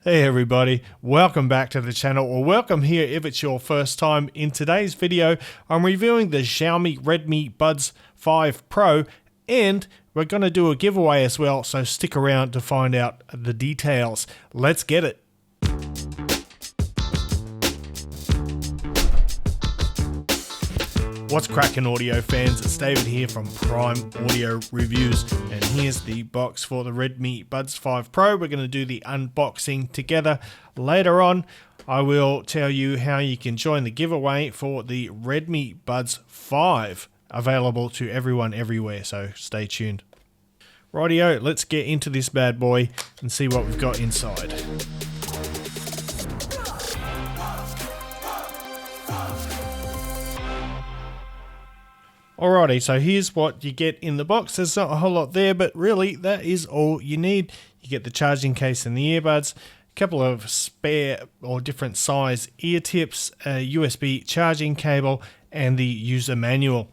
Hey everybody, welcome back to the channel, or welcome here if it's your first time. In today's video, I'm reviewing the Xiaomi Redmi Buds 5 Pro, and we're going to do a giveaway as well, so stick around to find out the details. Let's get it. What's cracking, audio fans? It's David here from Prime Audio Reviews, and here's the box for the Redmi Buds 5 Pro. We're going to do the unboxing together. Later on, I will tell you how you can join the giveaway for the Redmi Buds 5, available to everyone everywhere, so stay tuned. Rightio, let's get into this bad boy and see what we've got inside. Alrighty, so here's what you get in the box. There's not a whole lot there, but really that is all you need. You get the charging case and the earbuds, a couple of spare or different size ear tips, a USB charging cable, and the user manual.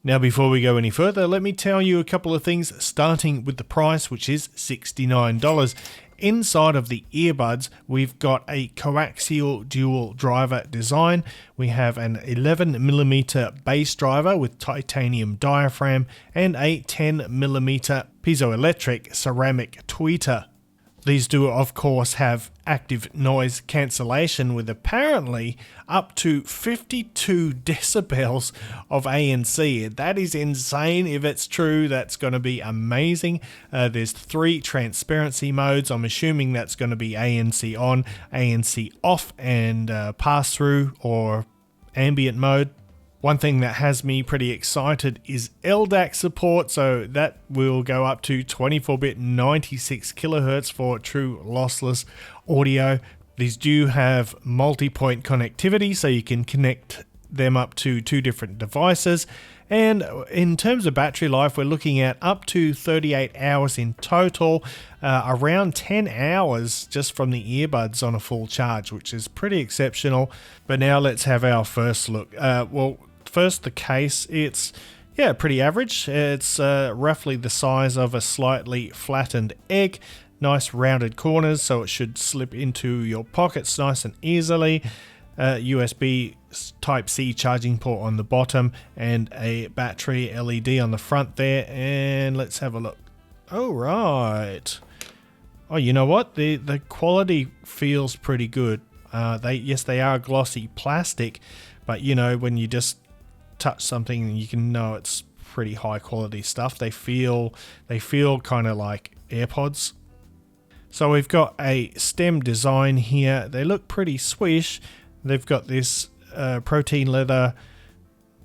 Now before we go any further, let me tell you a couple of things, starting with the price, which is $69. Inside of the earbuds, we've got a coaxial dual driver design. We have an 11mm bass driver with titanium diaphragm and a 10mm piezoelectric ceramic tweeter. These do of course have active noise cancellation with apparently up to 52 decibels of ANC. That is insane. If it's true, that's going to be amazing. There's 3 transparency modes. I'm assuming that's going to be ANC on, ANC off, and pass through or ambient mode. One thing that has me pretty excited is LDAC support, so that will go up to 24-bit 96 kHz for true lossless audio. These do have multi-point connectivity, so you can connect them up to 2 different devices. And in terms of battery life, we're looking at up to 38 hours in total, around 10 hours just from the earbuds on a full charge, which is pretty exceptional. But now let's have our first look. First, the case, it's pretty average. It's roughly the size of a slightly flattened egg. Nice rounded corners, so it should slip into your pockets nice and easily. USB Type-C charging port on the bottom and a battery LED on the front there. And let's have a look. Oh, right. Oh, you know what? The quality feels pretty good. They are glossy plastic, but you know, when you just touch something, you can know it's pretty high quality stuff. They feel kind of like AirPods. So we've got a stem design here. They look pretty swish. They've got this protein leather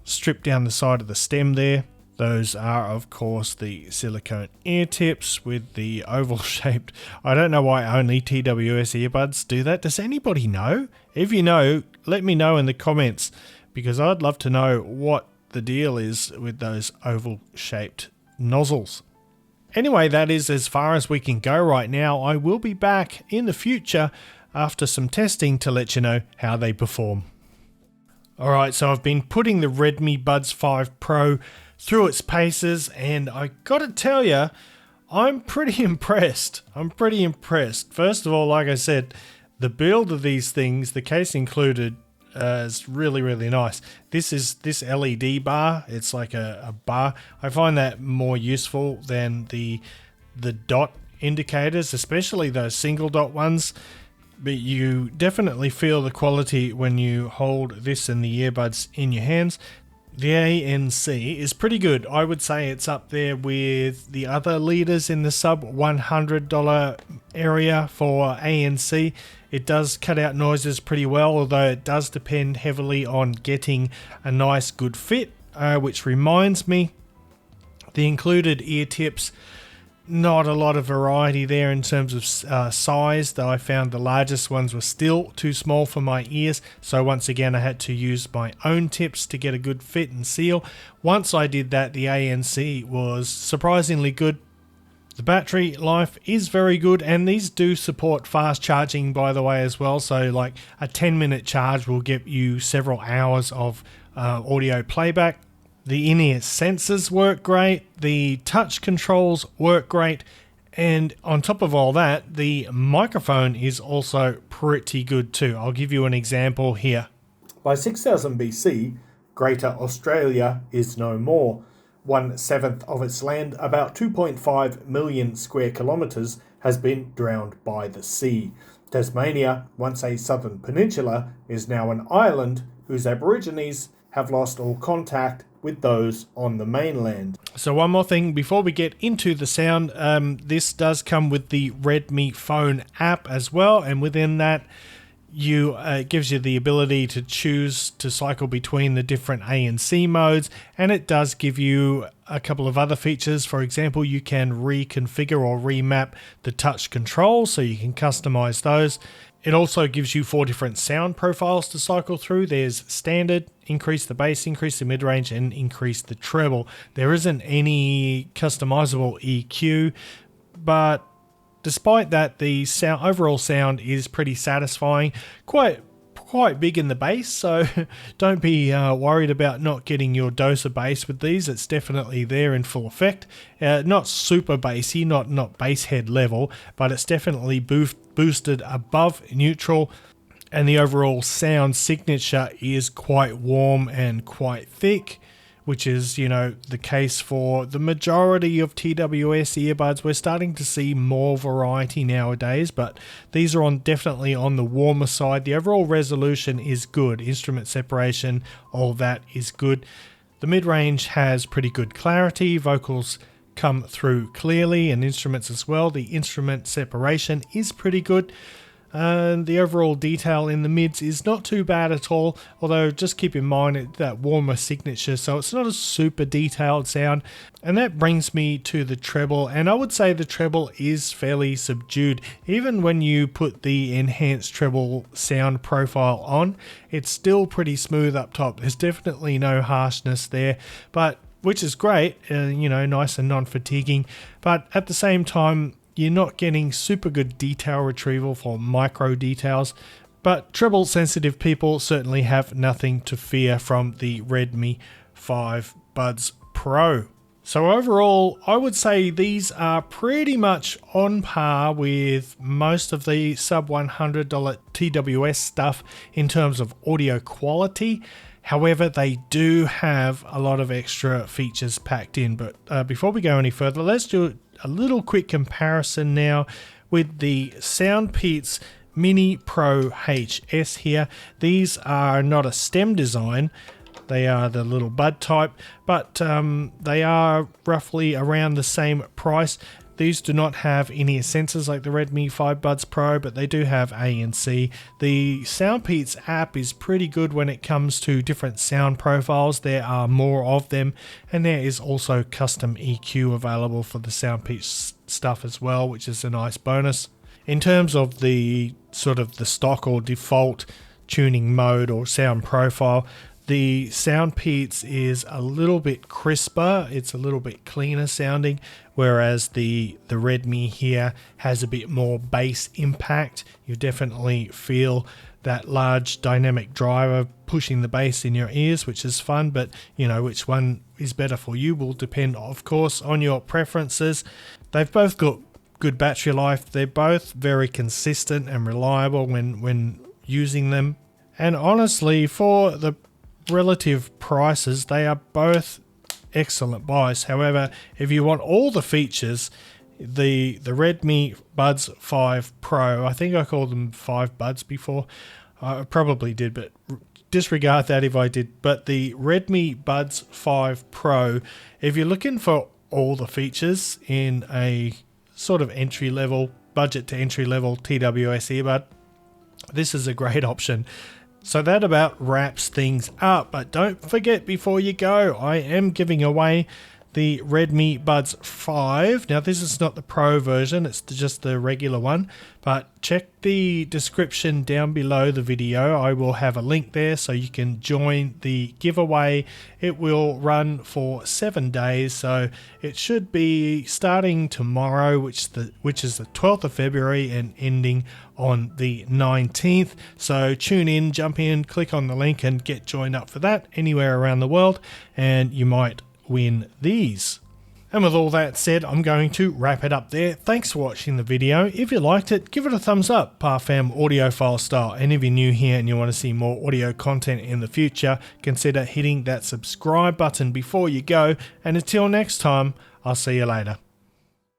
strip down the side of the stem there. Those are of course the silicone ear tips with the oval shaped. I don't know why only TWS earbuds do that. Does anybody know? If you know, let me know in the comments, because I'd love to know what the deal is with those oval shaped nozzles. Anyway, that is as far as we can go right now. I will be back in the future after some testing to let you know how they perform. Alright, so I've been putting the Redmi Buds 5 Pro through its paces, and I gotta tell you, I'm pretty impressed. First of all, like I said, the build of these things, the case included, is really, really nice. This LED bar, it's like a bar. I find that more useful than the dot indicators, especially those single dot ones. But you definitely feel the quality when you hold this and the earbuds in your hands. The ANC is pretty good. I would say it's up there with the other leaders in the sub $100 area for ANC. It does cut out noises pretty well, although it does depend heavily on getting a nice good fit, which reminds me, the included ear tips, not a lot of variety there in terms of size, though I found the largest ones were still too small for my ears, so once again I had to use my own tips to get a good fit and seal. Once I did that, the ANC was surprisingly good. The battery life is very good, and these do support fast charging, by the way, as well. So like a 10-minute charge will get you several hours of audio playback. The in-ear sensors work great, the touch controls work great, And on top of all that, the microphone is also pretty good too. I'll give you an example here. By 6000 BC, Greater Australia is no more. 1/7 of its land, about 2.5 million square kilometres, has been drowned by the sea. Tasmania, once a southern peninsula, is now an island whose Aborigines have lost all contact with those on the mainland. So one more thing before we get into the sound, this does come with the Redmi phone app as well, and within that it gives you the ability to choose to cycle between the different A and C modes, and it does give you a couple of other features. For example, you can reconfigure or remap the touch controls, so you can customize those. It also gives you 4 different sound profiles to cycle through. There's standard, increase the bass, increase the mid-range, and increase the treble. There isn't any customizable EQ, but despite that, the overall sound is pretty satisfying. Quite big in the bass, so don't be worried about not getting your dose of bass with these. It's definitely there in full effect. Not super bassy, not bass head level, but it's definitely boosted above neutral, and the overall sound signature is quite warm and quite thick, which is, the case for the majority of TWS earbuds. We're starting to see more variety nowadays, but these are definitely on the warmer side. The overall resolution is good. Instrument separation, all that is good. The mid-range has pretty good clarity. Vocals come through clearly, and instruments as well. The instrument separation is pretty good. And the overall detail in the mids is not too bad at all, although just keep in mind that warmer signature, so it's not a super detailed sound. And that brings me to the treble, and I would say the treble is fairly subdued. Even when you put the enhanced treble sound profile on, it's still pretty smooth up top. There's definitely no harshness there, but which is great, nice and non-fatiguing. But at the same time, you're not getting super good detail retrieval for micro details, but treble sensitive people certainly have nothing to fear from the Redmi 5 Buds Pro. So overall, I would say these are pretty much on par with most of the sub $100 TWS stuff in terms of audio quality. However, they do have a lot of extra features packed in. But before we go any further, let's do a little quick comparison now with the Soundpeats Mini Pro HS here. These are not a stem design. They are the little bud type, but they are roughly around the same price. These do not have in-ear sensors like the Redmi 5 Buds Pro, but they do have A and C. The Soundpeats app is pretty good when it comes to different sound profiles. There are more of them, and there is also custom EQ available for the Soundpeats stuff as well, which is a nice bonus. In terms of the sort of the stock or default tuning mode or sound profile, the Soundpeats is a little bit crisper, it's a little bit cleaner sounding, whereas the Redmi here has a bit more bass impact. You definitely feel that large dynamic driver pushing the bass in your ears, which is fun, but which one is better for you will depend, of course, on your preferences. They've both got good battery life. They're both very consistent and reliable when using them. And honestly, for the relative prices, they are both excellent buys. However, if you want all the features, the Redmi Buds 5 Pro, I think I called them 5 Buds before, I probably did, but disregard that if I did. But the Redmi Buds 5 Pro, if you're looking for all the features in a sort of entry level, budget to entry level TWS earbud, this is a great option. So that about wraps things up, but don't forget before you go, I am giving away the Redmi Buds 5. Now this is not the Pro version, it's just the regular one, but check the description down below the video. I will have a link there so you can join the giveaway. It will run for 7 days, so it should be starting tomorrow, which is the 12th of February and ending on the 19th. So tune in, jump in, click on the link and get joined up for that anywhere around the world, and you might win these. And with all that said, I'm going to wrap it up there. Thanks for watching the video. If you liked it, give it a thumbs up, Parfam audiophile style. And if you're new here and you want to see more audio content in the future, consider hitting that subscribe button before you go. And until next time, I'll see you later.